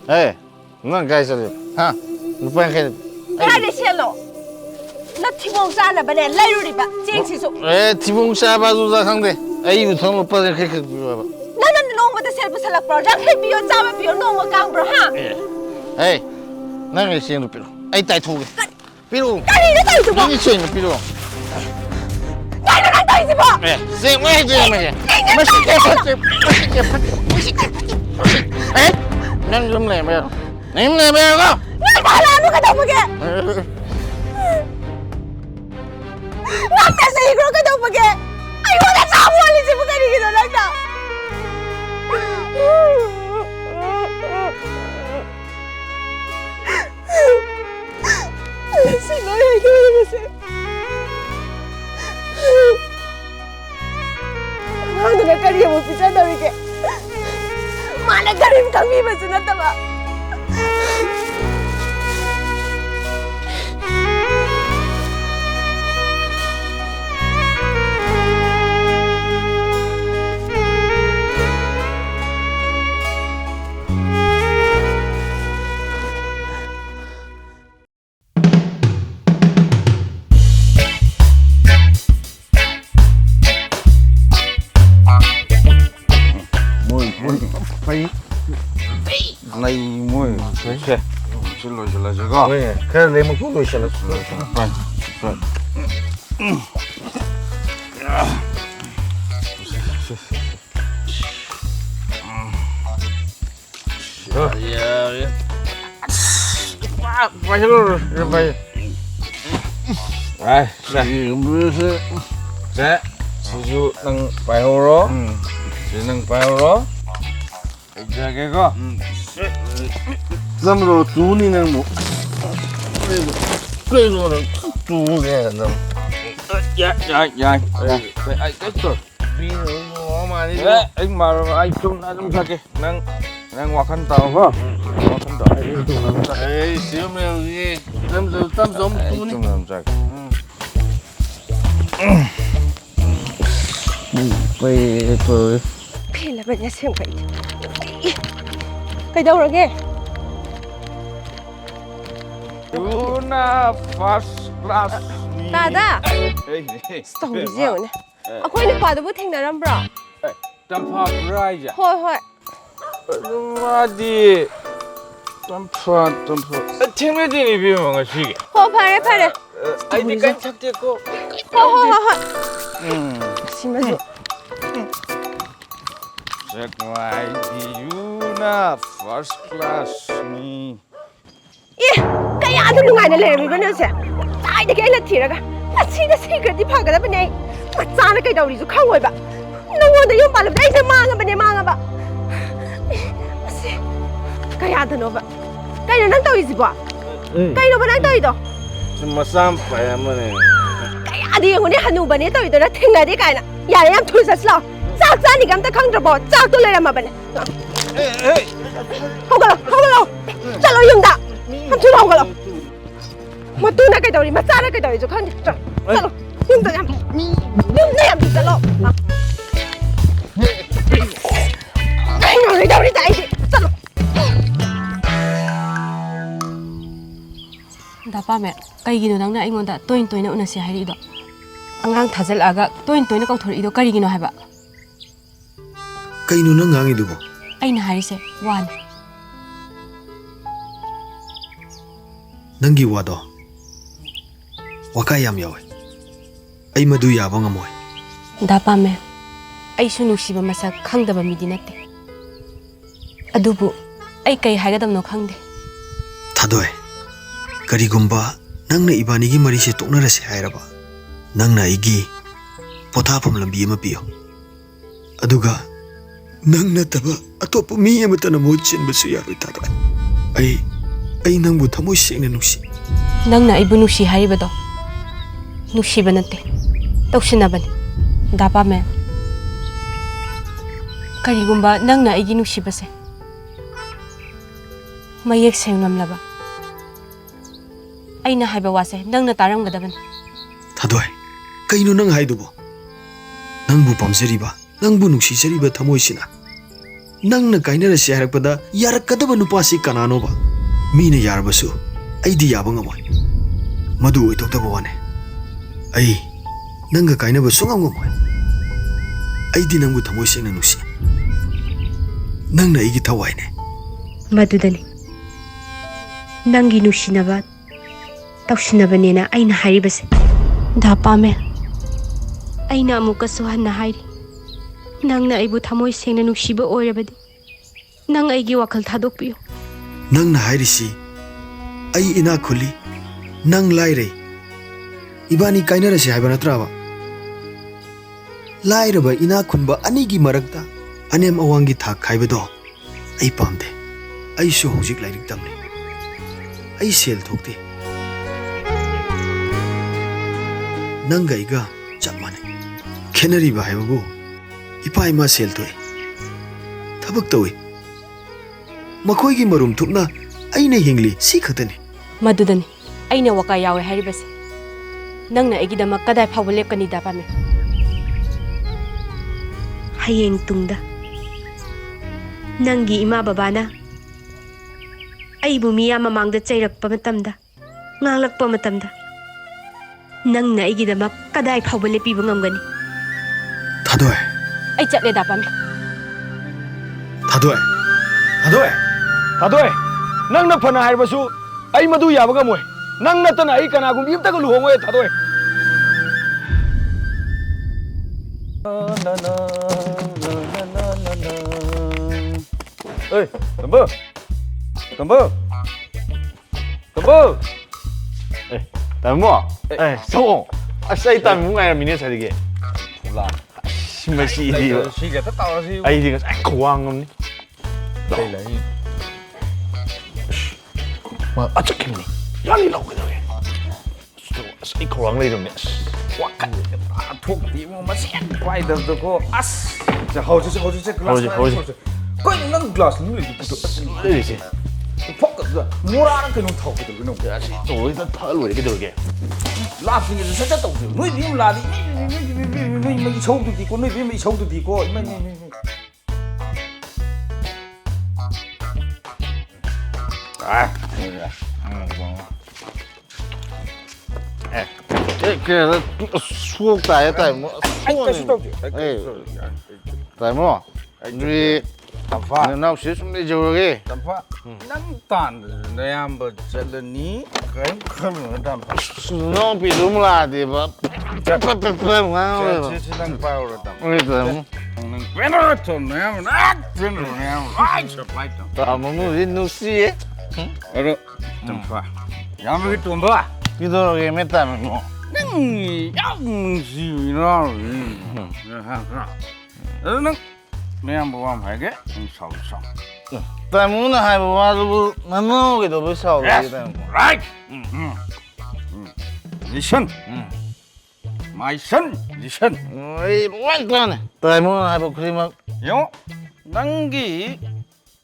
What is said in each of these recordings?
Hey, nang kaya sa ha? Lupa yang kaya. Kaya di siya lo. Na tibong sana ba na layo di ba? Jing si so. Tibong siya ba sa kang de? Ay, utang lupa yang kaya ba? Nanan nong mata sel pa salak bro. Dak hay biyo sama biyo nong mo kang bro ha. Hey, nang siya no pilo. Ay, tay tuge. Pilo. Kani na tayo si bo. Nang siya no pilo. Kani na tayo si bo. Say mo siya. Masih nang lum le ba? Nang le ba ko? Nagkala mo ka daw magi. Nagka sa igro ka daw magi. Ay wala sa mo ali si magi gino lang na. Sino ay gawin mo siya? Ano na kariya mo pisa daw ike? Mana garin kami masunod na ba? Này môi xe xin lỗi chứ có cái này mà cũng đôi xe là rồi phải rồi phải đây sẽ sử dụng phải hồ đó sử dụng phải hồ đó cái có dâm rồi chú đi nè một cây rồi chú nghe dâm dạ anh cái rồi đi nó mà đi anh mà anh chung nó không sao kì đang ngoặc khăn tàu không ngoặc khăn tàu ấy xíu mèo gì dâm rồi tâm giống chú đi chung làm sao quay thôi Cái là bệnh xem vậy. Cái đâu rồi nghe? Una first class. Dada. Stop dizio ne. Akwai ni pa da bu thengna ram bro. Tampa right. Hoi hoi. Madi. Tampa. Thengme di ni bi ma shi ge. Ho phare. Ai di kan chak de ko. Ho. Simazo. Check my Una first class ni. Kaya ano nungai na lerami ba na siya? Ay, da kaya latira ka. Masina secret di pagkada ba niya? Matsana kay daw rizo kaway ba? Nangoda yung palab na isa mga ba? Masi, kaya ano ba? Kaya nang tawid si ba? Kaya ba nang tawid do? Sumasampay naman eh. Kaya adi yung hanu ba niya tawid do na tingnan di kaya na. Yari yung tulsa slaw. Saksa ni gamta kang drabo. Sak to lerama ba niya? Hey. Hogalo. Chalo yung da. Hamsun hogalo. Matuna kay daw rin, matsara kay daw rin. Chalo, yung da yan. Yung da yan, chalo. Ay, nga daw rin tayo. Chalo. Dapame, kaigino nang na ingonda toin-toin na unasi hairido. Angang thajalaga toin-toin na kauthorido karigino haiba. Kaino nang ngangidubo? Aina harise, wan. Nangi wado. Wakayam yawe. Ay madu yaba ngamoy. Dapame, ay sunusiba masak khangdaba midi natte. Adubu, ay kay haigadamno khangde. Tadoy. Karigumba nangna ibanigi marise toknarase hairaba. Nangna igi pothapam lambi ama piyo. Aduga nangna taba atopa mi amata na mochin basu yaroy tadoy. Ay nangbu thamoy sengna nusi. Nangna ibu nusi haribado. Nusiba natte. Tawsinabani. Dapame. Karigumba nangna igi nusibase. Mayek sengnamlaba. Ay na haiba wase nangna taramgadaban. Tadoy. Kaino nang haidubo? Nangbu pamsariba, nangbu nuksisariba thamoy sina. ꯅꯪꯅ ꯀꯥꯏꯅꯔꯁꯤ ꯍꯥꯏꯔꯛꯄꯗ ꯌꯥꯔꯛꯀꯗꯕ ꯅꯨꯄꯥꯁꯤ ꯀꯅꯥꯅꯣꯕ? ꯃꯤꯅ ꯌꯥꯔꯕꯁꯨ ꯑꯩꯗꯤ ꯌꯥꯕ ꯉꯝꯃꯣꯏ. ꯃꯗꯨ ꯑꯣꯏꯊꯣꯛꯇꯕ ꯋꯥꯅꯦ. ꯑꯩ ꯅꯪꯒ ꯀꯥꯏꯅꯕ ꯁꯨꯡꯉꯝ ꯉꯝꯃꯣꯏ. ꯑꯩꯗꯤ ꯅꯪꯕꯨ ꯊꯃꯣꯏ ꯁꯦꯡꯅ ꯅꯨꯡꯁꯤ. ꯅꯪꯅ ꯑꯩꯒꯤ ꯊꯋꯥꯏꯅꯦ. ꯃꯗꯨꯗꯅꯤ ꯅꯪꯒꯤ ꯅꯨꯡꯁꯤꯅꯕ ꯇꯧꯁꯤꯟꯅꯕꯅꯦꯅ ꯑꯩꯅ ꯍꯥꯏꯔꯤꯕꯁꯦ. ꯗꯥ ꯄꯥꯃꯦꯜ, ꯑꯩꯅ ꯑꯃꯨꯛꯀꯁꯨ ꯍꯟꯅ ꯍꯥꯏꯔꯤ, ꯅꯪꯅ ꯑꯩꯕꯨ ꯊꯃꯣꯏ ꯁꯦꯡꯅ ꯅꯨꯡꯁꯤꯕ ꯑꯣꯏꯔꯕꯗꯤ ꯅꯪ ꯑꯩꯒꯤ ꯋꯥꯈꯜ ꯊꯥꯗꯣꯛꯄꯤꯌꯨ. ꯅꯪꯅ ꯍꯥꯏꯔꯤꯁꯤ ꯑꯩ ꯏꯅꯥꯛ ꯈꯨꯜꯂꯤ, ꯅꯪ ꯂꯥꯏꯔꯩ, 이반이 까이너라시 하이바 나트라바. 라이러바 이나 쿤바 아니기 마락다 아넴 어왕기 다 카이베도 아이 빰데 아이쇼 호직 라이릭 담네 아이 셀 톡데 낭가 이가 짝마네 캐너리바 하이바고 이파이마 셀 토이 타벅 토이 마코이기 마룸 툭나 아이네 힝리 시 khaktani. ꯃꯗꯨꯗꯅꯤ ꯑꯩꯅ ꯋꯥꯀꯥ ꯌꯥꯎꯋꯦ ꯍꯥꯏꯔꯤꯕꯁꯦ. ꯅꯪꯅ ꯑꯩꯒꯤꯗꯃꯛ ꯀꯗꯥꯏ ꯐꯥꯎꯕ ꯂꯦꯞꯀꯅꯤ ꯗꯥ ꯄꯥꯃꯦꯜ? ꯍꯌꯦꯡ ꯇꯨꯡꯗ ꯅꯪꯒꯤ ꯏꯃꯥ ꯕꯕꯥꯅ ꯑꯩꯕꯨ ꯃꯤꯌꯥꯝ ꯃꯃꯥꯡꯗ ꯆꯩꯔꯛꯄ ꯃꯇꯝꯗ, ꯉꯥꯡꯂꯛꯄ ꯃꯇꯝꯗ ꯅꯪꯅ ꯑꯩꯒꯤꯗꯃꯛ ꯀꯗꯥꯏ ꯐꯥꯎꯕ ꯂꯦꯞꯄꯤꯕ ꯉꯝꯒꯅꯤ? 타도에 ꯑꯩ ꯆꯠꯂꯦ ꯗꯥ ꯄꯥꯃꯦꯜ. 타도에 다도에 ꯅꯪꯅ ꯐꯅ ꯍꯥꯏꯔꯕꯁꯨ ꯑꯩ ꯃꯗꯨ ꯌꯥꯕ ꯉꯝꯃꯣꯏ. ꯅꯪ ꯅꯠꯇꯅ ꯑꯩ ꯀꯅꯥꯒꯨꯝꯕ ꯑꯝꯇꯒ ꯂꯨꯍꯣꯡꯉꯣꯏ 다도에. 에이, 덤보! 에이, 땀모! 에이, 성공! 아싸, 이 땀이 뭔가 아니라 미네 살게. 몰라. 신발 씨디. 시계 다 따라서 아이디가 고왕 없니? 레이. 뭐, 어쩌겠니? 연이 나오게 되게. 이 고왕 레이dom네. 와칸. 아, 톡이 뭐 맛이 quay được rồi cô. As. 자, hầu chứ glass. Có những glass nữa thì 이 gì? phốc cả rồi. Mua ra cái nông thầu cái nông. 또 어디다 털고 이렇게 들게. Làm gì nó sẽ chất tổng nuôi đi là đi. Mình sâu thì có nuôi đi mình sâu thì có. À. 그래서 수옥 다에 뭐 Anh cái số đâu chứ? tại 뭐 우리 Tạm pha. 나 없이 좀 내줘게. Tạm pha. Nắng tàn này em bật chân lên ní cái khăn nữa tạm pha. 너 비lum라 디바. 빼빼빼빼 뭐. Chứ đang bao rồi tạm. 우리 또 Quen rồi thôi này em nát quen rồi này em. Ai chụp lại tạm. 아무무 이 누시에. Rồi. Tạm pha. Em mới tuần ba. 기도록에 맺다면 뭐. Nâng em gì nó rồi. Nâng này em bảo em phải cái sầu sầu. 때문에 하이브 와도 나노게도 무서워. Right. Listen. My son, listen. 이 완전해. 때문에 하이브 그리면 Yo, nangi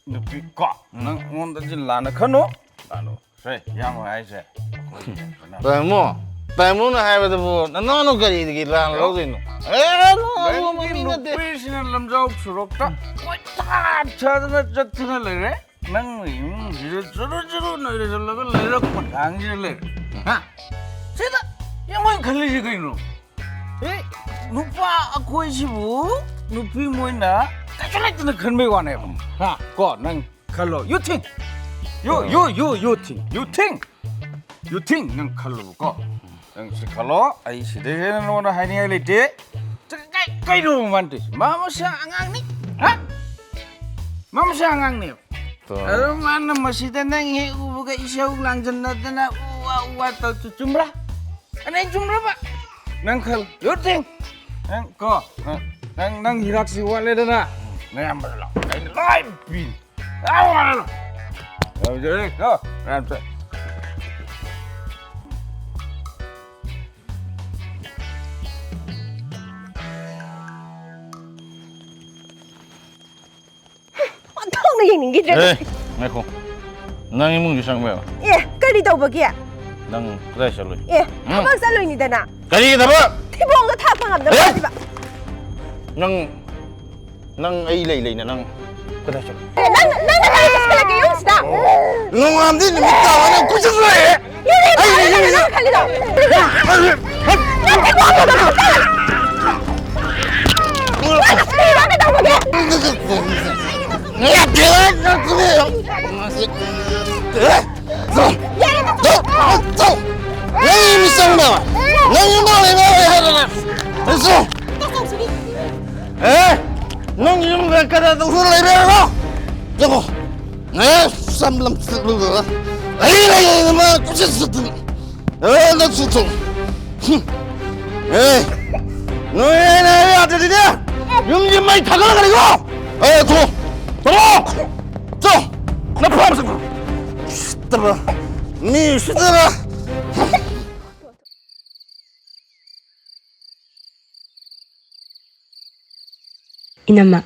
nupi ko. Nang ngonda jin lana khano. Lano. Say, yang ai say. 때문에 하이브도 뭐 나노 거리 이게 란 로그인. 에노 뭐 미는데. Business lamjau surokta. Ta chadna chatna le. Nang jiro no ire laga le rak patang le. Ha. Seda yang moi khali ji kaino. Eh, nupa akoi sibu nupi moina kachala tna khanme wane. Ha, ko nang khalo. You think. You think nang khalo ko. Nang si khalo ai si de no na hai ni ai le de. Cái đồ mà anh mà sao ăn đi hả mà sao ăn nè mà nó mà xí tên anh hệ u cái sâu lang chân nó tên là u tao chum ra anh em chum ra bạn năng khel yết tiếng năng co năng hirak si wa lên đó nè em bảo là anh lại pin rồi đi đó làm sao ꯊꯣꯡꯅ ꯌꯦꯡꯅꯤꯡꯈꯤꯗ꯭ꯔꯦ. 에이, 메코. ꯅꯪ 이문기 상배야. ꯑꯦ ꯀꯔꯤ ꯇꯧꯕꯒꯤ? ꯅꯪ 그다이 샬로이. ꯑꯦ ꯊꯕꯛ ꯆꯠꯂꯣꯏꯅꯤꯗꯅ. 가리 잡아. ꯊꯤꯕꯣꯡꯒ ꯊꯥꯛꯄ ꯉꯝꯗꯕ. ꯅꯪ Nang ay lay na nang kada siya. Nang nagkakalat yung isda. Nung amdi limita ka na kusa sa eh. Ay, kalito. Nung yung kada usul ay bero. Joko. Samlam sa ay naman kusa sa nagsuto. 너희 아들이냐? 용진만이 다가가리고! 나 포함해서 시들어 니 시들어 Inama,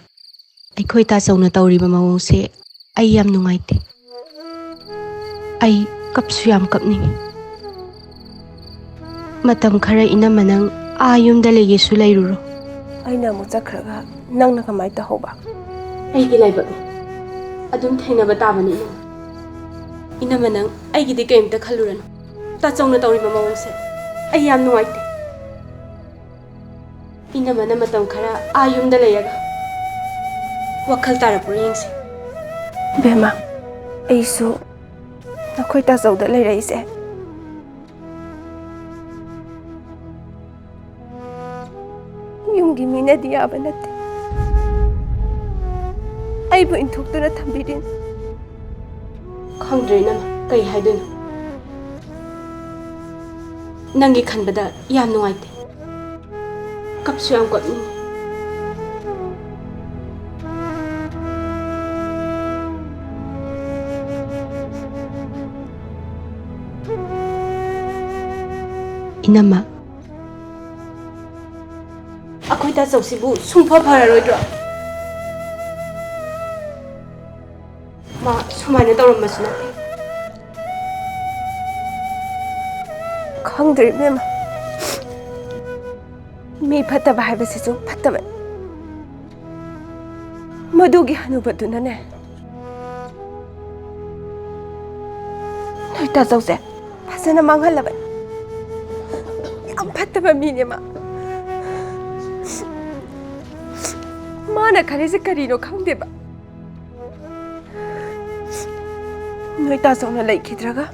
ꯑꯩꯈꯣꯏ ꯇꯥꯆꯧꯅ ꯇꯧꯔꯤꯕ ꯃꯑꯣꯡꯁꯦ ꯑꯩ ꯌꯥꯝ ꯅꯨꯡꯉꯥꯏꯇꯦ. ꯑꯩ ꯀꯞꯁꯨ ꯌꯥꯝ ꯀꯞꯅꯤꯡꯉꯤ. ꯃꯇꯝ ꯈꯔ inama nang yumda legesu leiruro. ꯑꯩꯅ ꯑꯃꯨꯛ ꯆꯠꯈ꯭ꯔꯒ ꯅꯪꯅ ꯀꯃꯥꯏꯅ ꯇꯧꯍꯧꯕ? ꯑꯩꯒꯤ ꯂꯥꯏꯕꯛꯅꯤ. ꯑꯗꯨꯝ ꯊꯦꯡꯅꯕ ꯇꯥꯕꯅꯤ inama. Inama nang ꯑꯩꯒꯤꯗꯤ ꯀꯩꯝꯇ ꯈꯜꯂꯨꯔꯅꯨ. ꯇꯥꯆꯧꯅ ꯇꯧꯔꯤꯕ ꯃꯑꯣꯡꯁꯦ ꯑꯩ ꯌꯥꯝ ꯅꯨꯡꯉꯥꯏꯇꯦ. Inamana matam khara yumda leyaga wakhal tarapur yengse. Bema, aisu nakhoi tazauda leiraise. Yumgi mina diyaba natte. Aibu inthokduna thambirin. Khangdre nama kai haiduna. Nangi khanbada yam nuaite. Kapsu yam kotni. Inama, aku ita sausibu sumpa phararoidro. Ma sumana tawrammasuna. Khangdre bema. Mi fataba haibasisu fataba. Madugi hanubaduna ne. Noi tazause fasana manghalaba. Yam fataba mine ma. Mana kharese karino khangdeba. Noi tazauna laikhidraga.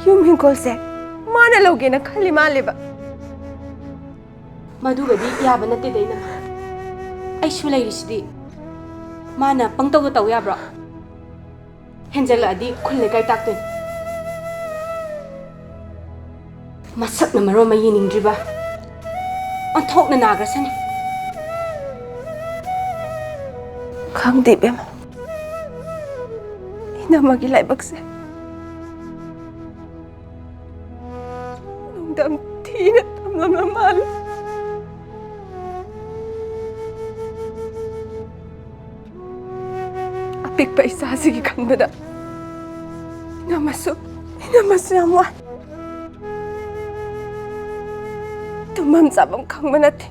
Yumin kolse mana logena khali maleba. Madugadi yaba natte daina. Ai su lairisidi. Mana pangtaw taw yabra. Henjala adi khulle kai taktun. Masak na maro mayining driba. Anthok na nagrasani. Khangde bema. Inamagi laibakse. Nungdam thina tamlam mal. Apik pa isa sige kangbada. Inamasu yam wan. Tumam sabam kangmanate.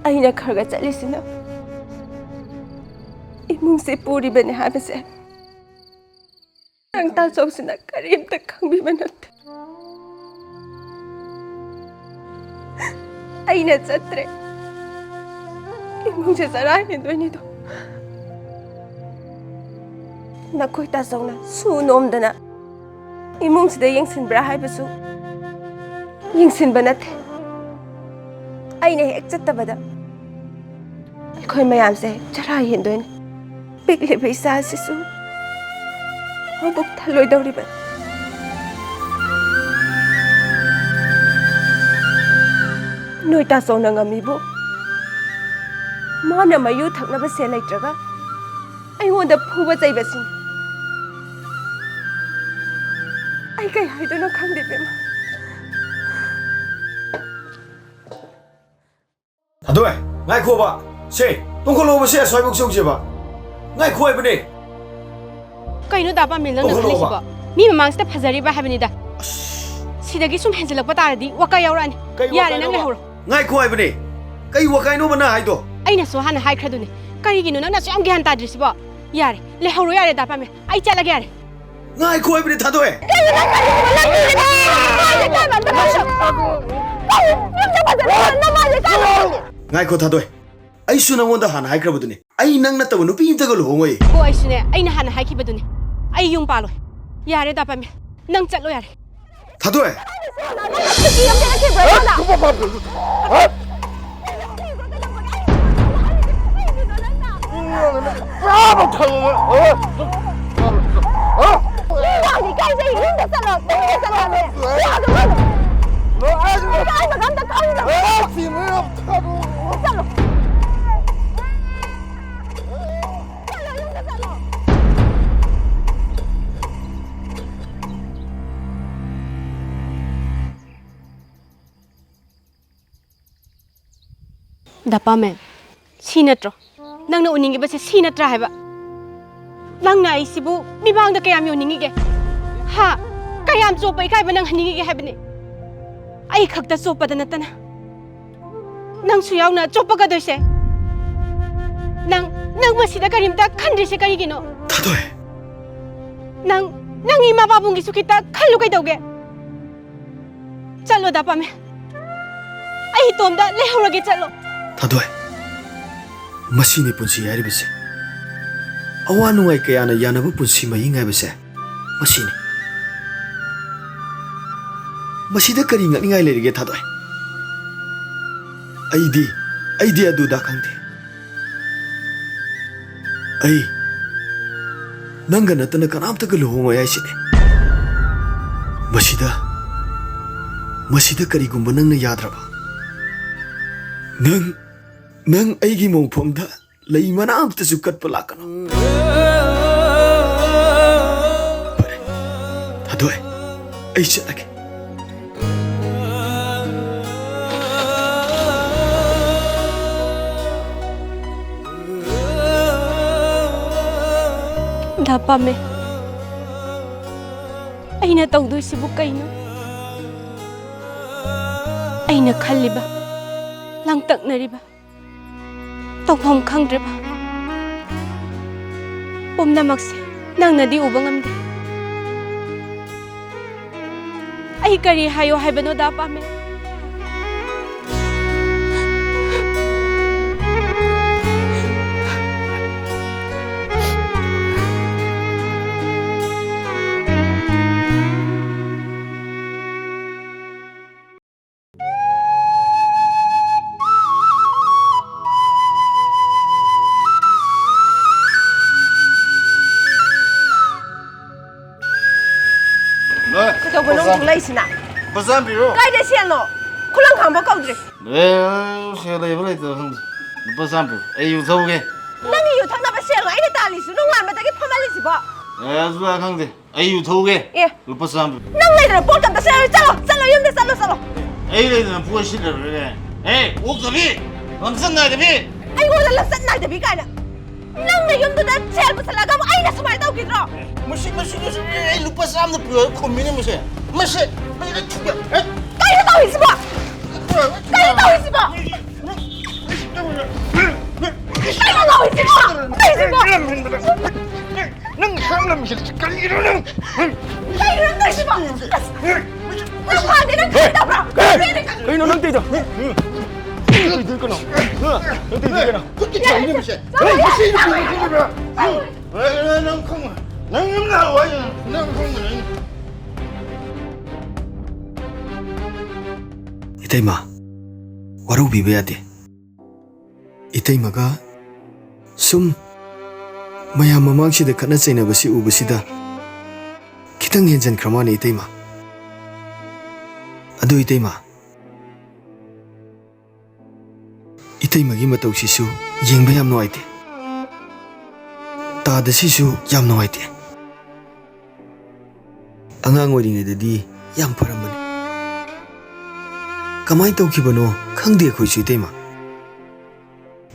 Aina kharga chalisina. Imung se puri bane habase. Nang ta chausina karimta khangbi banate. Aina chatre. Imung se sarai ndoini do. Nakhoi ta chauna su nomdana. Imung sida yengsin bra haibasu. Yengsin banate. Aina hek chattabada. Khoi mayam se chara yendoine. Pikle paisa sisu. Mabuk thaloi dauriba. Noi ta chauna ngamibu. Mana mayu thaknaba se laitraga. Aingondha phuba chaibasin. Ai kai haidono khangde bema. Adoi, ngai kho ba. Se, tong kho lo ba se soi buk song je ba. Ngai khoi ba ne. Kaino da pa mil nang nakhalisi ba. Mi mamang sta phajari ba habani da. Sidagi sum henjelak pa taradi waka yaurani. Yare nang lehoro. Ngai khoi ba ne. ꯀꯩ ꯋꯥꯀꯥꯏꯅꯣ ꯃꯅꯥ ꯍꯥꯏꯗꯣ ꯑꯩꯅꯁꯨ ꯍꯥꯟꯅ ꯍꯥꯏꯈ꯭ꯔꯗꯨꯅꯤ ꯀꯔꯤꯒꯤꯅꯣ ꯅꯪꯅꯁꯨ ꯌꯥꯝ ꯒ꯭ꯌꯥꯟ ꯇꯥꯗ꯭ꯔꯤꯁꯤꯕꯣ ꯌꯥꯔꯦ ꯂꯩꯍꯧꯔꯣ ꯌꯥꯔꯦ ꯗꯥ ꯄꯥꯃꯦ ꯑꯩ ꯆꯠꯂꯒꯦ ꯌꯥꯔꯦ ꯉꯥꯏꯈꯣ ꯍꯥꯏꯕꯅꯤ ꯊꯥꯗꯣꯛꯑꯦ ꯉꯥꯏꯈꯣ ꯊꯥꯗꯣꯛꯑꯦ ꯑꯩꯁꯨ ꯅꯪꯉꯣꯟꯗ ꯍꯥꯟꯅ ꯍꯥꯏꯈ꯭ꯔꯕꯗꯨꯅꯤ ꯑꯩ ꯅꯪ ꯅꯠꯇꯕ ꯅꯨꯄꯤ ꯑꯝꯇꯒ ꯂꯨꯍꯣꯡꯉꯣꯏ ꯍꯣ ꯑꯩꯁꯨꯅꯦ ꯑꯩꯅ ꯍꯥꯟꯅ ꯍꯥꯏꯈꯤꯕꯗꯨꯅꯤ ꯑꯩ ꯌꯨꯝ ꯄꯥꯜꯂꯣꯏ ꯌꯥꯔꯦ ꯗꯥ ꯄꯥꯃꯦ ꯅꯪ ꯆꯠꯂꯣ ꯌꯥꯔꯦ ꯊꯥꯗꯣꯛꯑꯦ ꯗꯥ ꯄꯥꯃꯦ ꯁꯤ ꯅꯠꯇ꯭ꯔꯣ ꯅꯪꯅ ꯎꯅꯤꯡꯉꯤꯕꯁꯦ ꯁꯤ ꯅꯠꯇ꯭ꯔꯥ ꯍꯥꯏꯕ ꯅꯪꯅ ꯑꯩꯁꯤꯕꯨ ꯃꯤꯃꯥꯡꯗ ꯀꯌꯥꯝ ꯌꯧꯅꯤꯡꯉꯤꯒꯦ ꯍꯥ ꯀꯌꯥꯝ ꯆꯣꯞꯄ ꯏꯀꯥꯏꯕ ꯅꯪ ꯍꯟꯅꯤꯡꯉꯤꯒꯦ ꯍꯥꯏꯕꯅꯤ ꯑꯩ ꯈꯛꯇ ꯆꯣꯞꯄꯗ ꯅꯠꯇꯅ ꯅꯪꯁꯨ ꯌꯥꯎꯅ ꯆꯣꯞꯄꯒꯗꯣꯏꯁꯦ ꯅꯪ ꯃꯁꯤꯗ ꯀꯔꯤꯝꯇ ꯈꯟꯗ꯭ꯔꯤꯁꯦ ꯀꯔꯤꯒꯤꯅꯣ ꯊꯥꯗꯣꯛꯑꯦ ꯅꯪ ꯏꯃꯥ ꯄꯥꯕꯨꯡꯒꯤꯁꯨ ꯈꯤꯇ ꯈꯜꯂꯨ ꯀꯩꯗꯧꯒꯦ ꯆꯠꯂꯣ ꯗꯥ ꯄꯥꯃꯦ ꯑꯩ ꯏꯇꯣꯝꯗ ꯂꯩꯍꯧꯔꯒꯦ ꯆꯠꯂꯣ ꯊꯥꯗꯣꯛꯑꯦ ꯃꯁꯤꯅꯤ ꯄꯨꯟꯁꯤ ꯍꯥꯏꯔꯤꯕꯁꯦ ꯑꯋꯥ ꯅꯨꯡꯉꯥꯏ ꯀꯌꯥꯅ ꯌꯥꯅꯕ ꯄꯨꯟꯁꯤ ꯃꯍꯤꯡ ꯍꯥꯏꯕꯁꯦ ꯃꯁꯤꯅꯤ ꯃꯁꯤꯗ ꯀꯔꯤ ꯉꯛꯅꯤꯡꯉꯥꯏ ꯂꯩꯔꯤꯒꯦ ꯊꯥꯗꯣꯛꯑꯦ ꯑꯩꯗꯤ ꯑꯗꯨꯗ ꯈꯪꯗꯦ ꯑꯩ ꯅꯪꯒ ꯅꯠꯇꯅ ꯀꯅꯥꯝꯇꯒ ꯂꯨꯍꯣꯡꯉꯣꯏ ꯍꯥꯏꯁꯤꯅꯦ ꯃꯁꯤꯗ ꯀꯔꯤꯒꯨꯝꯕ ꯅꯪꯅ ꯌꯥꯗ꯭ꯔꯕ ꯅꯪ ꯑꯩꯒꯤ ꯃꯣꯡꯐꯝꯗ ꯂꯩ ꯃꯅꯥ ꯑꯝꯇꯁꯨ ꯀꯠꯄ ꯂꯥꯛꯀꯅꯨ ꯐꯔꯦ ꯊꯥꯗꯣꯛꯑꯦ ꯑꯩ ꯆꯠꯂꯒꯦ ꯗꯥ ꯄꯥꯃꯦ ꯑꯩꯅ ꯇꯧꯗꯣꯏꯁꯤꯕꯨ ꯀꯩꯅꯣ ꯑꯩꯅ ꯈꯜꯂꯤꯕ ꯂꯥꯡꯇꯛꯅꯔꯤꯕ ꯇꯧꯐꯝ ꯈꯪꯗ꯭ꯔꯤꯕ ꯄꯨꯝꯅꯃꯛꯁꯦ ꯅꯪꯅꯗꯤ ꯎꯕ ꯉꯝꯗꯦ ꯑꯩ ꯀꯔꯤ ꯍꯥꯏꯌꯣ ꯍꯥꯏꯕꯅꯣ ꯗꯥ ꯄꯥꯃꯦ ꯀꯩꯗꯧꯕꯅꯣ ꯊꯣꯛꯂꯛꯏꯁꯤꯅ ꯕꯖꯥꯔ ꯄꯤꯔꯣ ꯀꯥꯏꯗ ꯁꯦꯜꯅꯣ ꯈꯨꯂꯪ ꯈꯥꯡꯕ ꯀꯧꯗ꯭ꯔꯤ ꯁꯦꯜ ꯂꯩꯕ ꯂꯩꯇꯕ ꯈꯪꯗꯦ ꯂꯨꯄꯥ ꯆꯥꯝ ꯄꯤꯔꯣ ꯑꯩ ꯌꯨ ꯊꯧꯒꯦ ꯅꯪꯒꯤ ꯌꯨ ꯊꯛꯅꯕ ꯁꯦꯜꯅꯣ ꯑꯩꯅ ꯇꯥꯜꯂꯤꯁꯤ ꯅꯣꯡꯉꯥꯟꯕꯗꯒꯤ ꯐꯝꯍꯜꯂꯤꯁꯤꯕꯣ ꯑꯗꯨ ꯈꯪꯗꯦ ꯑꯩ ꯌꯨ ꯊꯧꯒꯦ ꯑꯦ ꯂꯨꯄꯥ ꯆꯥꯝ ꯄꯤꯔꯣ ꯅꯪ ꯂꯩꯗꯅ ꯄꯣꯠ ꯀꯝꯇ ꯆꯠꯂꯣ ꯌꯨꯝꯗ ꯆꯠꯂꯣ ꯑꯩ ꯂꯩꯗꯅ ꯄꯣꯠ ꯁꯤꯠꯂꯔꯣꯏꯅꯦ ꯑꯣꯛꯇꯕꯤ ꯂꯝꯆꯠ ꯅꯥꯏꯗꯕꯤ ꯑꯩꯉꯣꯟꯗ ꯂꯝꯆꯠ ꯅꯥꯏꯗꯕꯤ ꯀꯥꯏꯅ ꯅꯪꯅ ꯌꯨꯝꯗꯨꯗ ꯁꯦꯜ ꯄꯨꯁꯜꯂꯒ ꯑꯃꯨꯛ ꯑꯩꯅ ꯁꯨꯃꯥꯏꯅ ꯇꯧꯈꯤꯗ꯭ꯔꯣ ꯃꯁꯤꯗꯁꯨ ꯑꯩ ꯂꯨꯄꯥ ꯆꯥꯝꯗ ꯄꯤꯔꯣ ꯈꯨꯝꯃꯤꯅꯦ ꯃꯁꯤ ꯀꯩꯅꯣ ꯇꯧꯔꯤꯁꯤꯕꯣ ꯅꯪ ꯈꯪꯂꯝꯃꯤꯁꯤ ꯀꯔꯤꯒꯤꯅꯣ ꯅꯪ ꯀꯩꯅꯣ ꯅꯪ ꯇꯧꯔꯤꯗꯣ 이태이마 와르비be yade 이태이마가 숨 mayam mamangsidda khana chainabasi ubasida khitang henjan kramane Itaima adu Itaimagi matausisu yengba yam nuaite tadasisu yam nuaite angang oiringaidadi yam faramani kamai tawkhibano khangde khoisu Itaima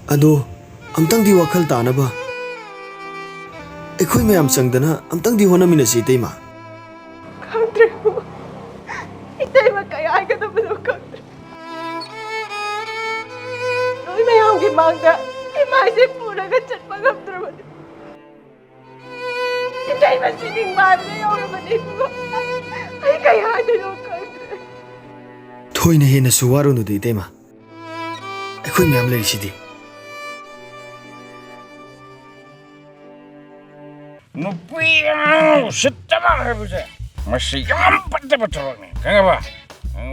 ado amtangdi wakhal tanaba ekhoi mayam changdana amtangdi honaminasi Itaima khangdre Itaima kaya ai kada bano khangdre ꯃꯌꯥꯝꯒꯤ ꯃꯥꯡꯗ ꯏꯃꯥꯏꯁꯦ ꯄꯨꯔꯒ ꯆꯠꯄ ꯉꯝꯗ꯭ꯔꯕꯅꯤ ꯏꯇꯩꯃ ꯁꯤꯅꯤꯡꯕ ꯍꯥꯏꯕꯗ ꯌꯧꯔꯕꯅꯤ ꯑꯩ ꯀꯩ ꯍꯥꯏꯗꯣꯏꯅꯣ ꯈꯪꯗ꯭ꯔꯦ ꯊꯣꯏꯅ ꯍꯦꯟꯅꯁꯨ ꯋꯥꯔꯨꯅꯨꯗ ꯏꯇꯩꯃ ꯑꯩꯈꯣꯏ ꯃꯌꯥꯝ ꯂꯩꯔꯤꯁꯤꯗꯤ nupi settama habise masih yam patte patte kenapa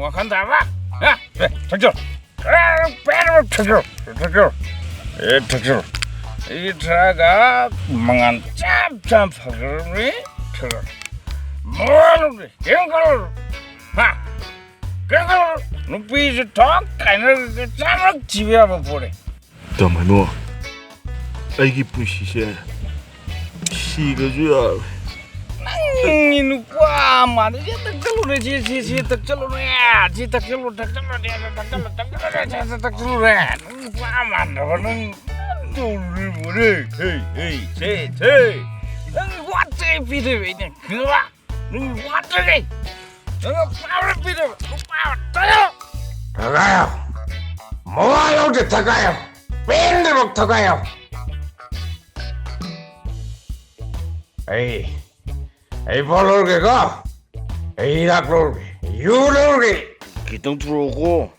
wakan apa ha takjur pero takjur itraga mangan cap phagri takjur mau kengal ha kengal nupi je talk kaina jamak jibe apa pore tamano aigi pushise 시가주야. 이 누구야? 말이야, 닭살로래, 지 닭살로래, 지 닭살로, 닭살로래. 누구야, 만나보는 둘을 뭐래? 헤이, 제. 너 왔지, 비대위네. 그거야. 너 왔지? 너 빠를 비대위. 너 빠를 더가요. 뭐야, 여기 더가요. 뺀데목 더가요. Ei valorge ka? Ei laklorge. Juulorge. Kitang truko.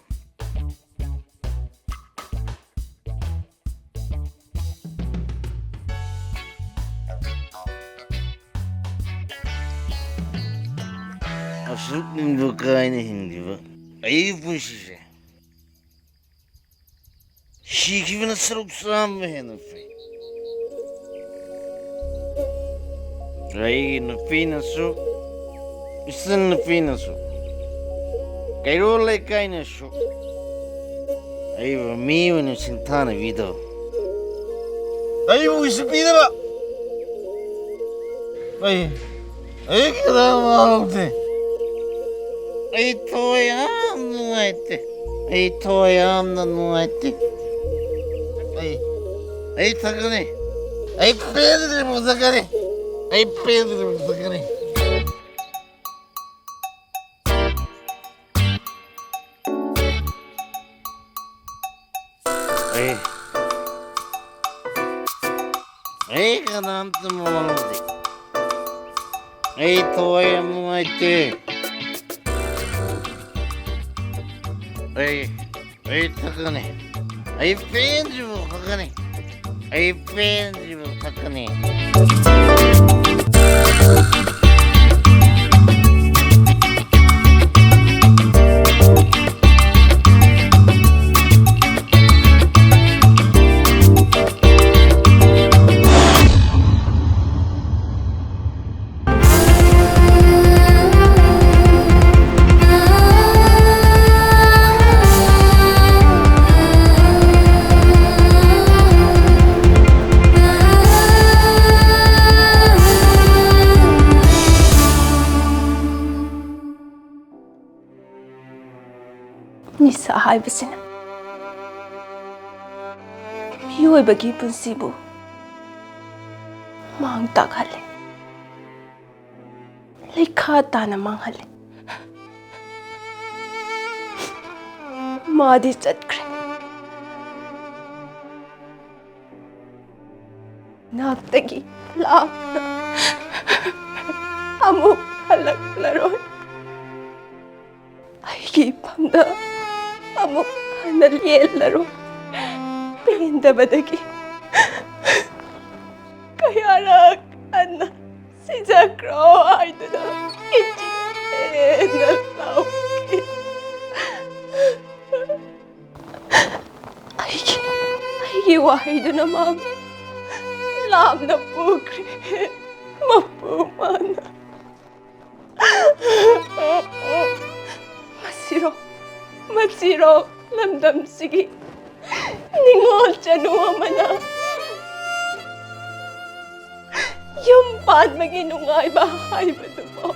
Asıl nimdo kaine hindi ba? Ei pushise. Shiki na saruk sam hena fe. Ay napinaso, isan napinaso. Kairo lay kaina so. Ay mamiyo na sintana video. Ay mo isipina ba? Ay kada maute. Ay toyam nuaite. Ay toyam na nuaite. Ay takane. Ay pedre mo takane. Ay, Pedro, sakali. Ay, kanam tumulong. Ay, toy mo ite. Ay, takani. Ay, Pedro, takani. Ay, Pedro, takani. Nisa haibasina miyoibagi punsibu mang taghale lekha tana manghale madi chatkre naktagi laapna amuk halaklaroi aigi pamda amuk hanaliyelaro pendabadagi kayarak anna sijakro aiduna kichina lauki aigi waiduna mam lamna pukri mapumana Masiro lamdam sige ningol chanu amana yung pan maginungay bahay ba ito po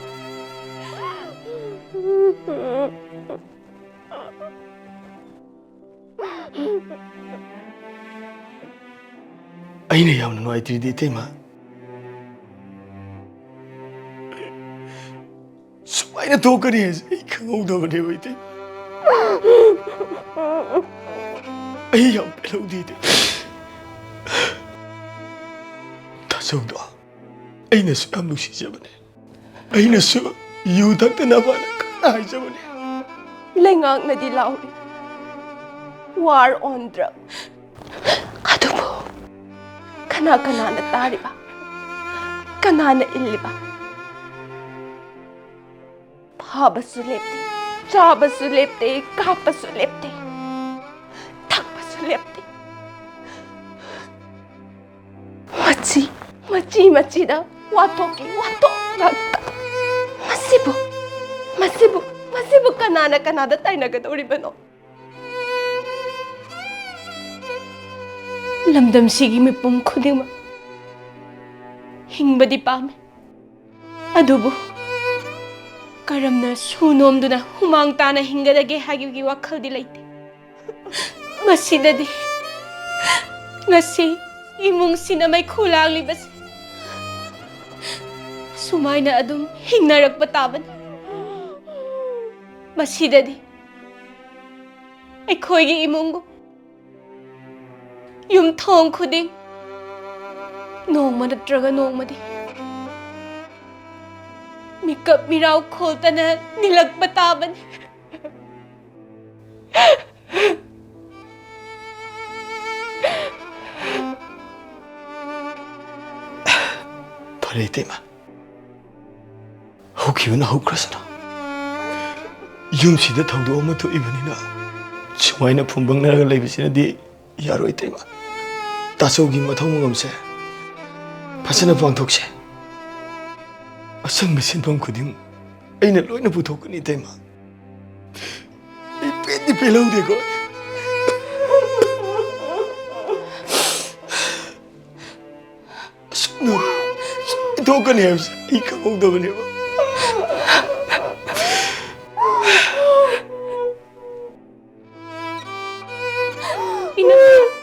ꯑꯩꯅ ꯌꯥꯝꯅ ꯅꯨꯡꯉꯥꯏꯇ꯭ꯔꯤꯗꯤ ꯏꯇꯩꯃ ꯁꯨꯃꯥꯏꯅ ꯊꯣꯛꯀꯅꯤ ꯍꯥꯏꯁꯦ ꯑꯩ ꯈꯪꯍꯧꯗꯕꯅꯦꯕ ꯏꯇꯩꯃ ꯑꯩ ꯌꯥꯝ ꯄꯦꯜꯍꯧꯗꯦ ꯇꯥꯆꯧꯗꯣ ꯑꯩꯅꯁꯨ ꯌꯥꯝ ꯅꯨꯡꯁꯤꯖꯕꯅꯦ ꯑꯩꯅꯁꯨ ꯌꯨ ꯊꯛꯇꯅꯕꯅ ꯀꯟꯅ ꯍꯥꯏꯖꯕꯅꯦ ꯂꯩꯉꯥꯛꯅꯗꯤ ꯂꯥꯎꯔꯤ ꯋꯥꯔ ꯑꯣꯟ ꯗ꯭ꯔꯒ ꯑꯗꯨꯕꯨ ꯀꯅꯥꯅ ꯇꯥꯔꯤꯕ ꯀꯅꯥꯅ ꯏꯜꯂꯤꯕ ꯐꯥꯕꯁꯨ ꯂꯦꯞꯇꯦ ꯆꯥꯕꯁꯨ ꯂꯦꯞꯇꯦ ꯀꯥꯞꯄꯁꯨ ꯂꯦꯞꯇꯦ ꯊꯛꯄꯁꯨ ꯂꯦꯞꯇꯦ ꯃꯆꯤꯗ ꯋꯥꯊꯣꯛꯀꯤ ꯋꯥꯊꯣꯛ ꯉꯥꯛꯇ ꯃꯁꯤꯕꯨ ꯀꯅꯥꯗ ꯇꯥꯏꯅꯒꯗꯧꯔꯤꯕꯅꯣ ꯂꯝꯗꯝꯁꯤꯒꯤ ꯃꯤꯄꯨꯝ ꯈꯨꯗꯤꯡꯃꯛ ꯍꯤꯡꯕꯗꯤ ꯄꯥꯝꯃꯤ ꯑꯗꯨꯕꯨ ꯀꯔꯝꯅ ꯁꯨ ꯅꯣꯝꯗꯨꯅ ꯍꯨꯃꯥꯡ ꯇꯥꯅ ꯍꯤꯡꯒꯗꯒꯦ ꯍꯥꯏꯕꯒꯤ ꯋꯥꯈꯜꯗꯤ ꯂꯩꯇꯦ ꯉꯁꯤ 이몽씨나 ꯃꯩꯈꯨ ꯂꯥꯡꯂꯤꯕꯁꯤ ꯁꯨꯃꯥꯏꯅ ꯑꯗꯨꯝ ꯍꯤꯡꯅꯔꯛꯄ ꯇꯥꯕꯅꯤ ꯃꯁꯤꯗꯗꯤ ꯑꯩꯈꯣꯏꯒꯤ 이몽ꯒꯨꯝ ꯌꯨꯝꯊꯣꯡ ꯈꯨꯗꯤꯡ ꯅꯣꯡꯃ ꯅꯠꯇ꯭ꯔꯒ ꯅꯣꯡꯃꯗꯤ ꯃꯤꯀꯞ ꯃꯤꯔꯥꯎ ꯈꯣꯜꯇꯅ ꯅꯤꯜꯂꯛꯄ ꯇꯥꯕꯅꯤ ꯐꯔꯦ ꯏꯇꯩꯃ ꯍꯧꯈꯤꯕꯅ ꯍꯧꯈ꯭ꯔꯁꯅꯨ ꯌꯨꯝꯁꯤꯗ ꯊꯧꯗꯣꯛ ꯑꯃ ꯊꯣꯛꯏꯕꯅꯤꯅ ꯁꯨꯃꯥꯏꯅ ꯐꯨꯝꯕꯪꯅꯔꯒ ꯂꯩꯕꯁꯤꯅꯗꯤ ꯌꯥꯔꯣꯏ ꯏꯇꯩꯃ ꯇꯥꯆꯧꯒꯤ ꯃꯊꯧ ꯃꯉꯝꯁꯦ ꯐꯖꯅ ꯄꯥꯡꯊꯣꯛꯁꯦ ꯑꯆꯪꯕ ꯁꯤꯟꯐꯝ ꯈꯨꯗꯤꯡ ꯑꯩꯅ ꯂꯣꯏꯅ ꯄꯨꯊꯣꯛꯀꯅꯤ ꯏꯇꯩꯃ ꯑꯩ ꯄꯦꯟꯗꯤ ꯄꯦꯜꯍꯧꯗꯦꯀꯣ ꯑꯁꯨꯝꯅ ꯊꯣꯛꯀꯅꯤ ꯍꯥꯏꯕꯁꯦ ꯑꯩ ꯈꯪꯍꯧꯗꯕꯅꯦꯕ ꯏꯅꯝꯃ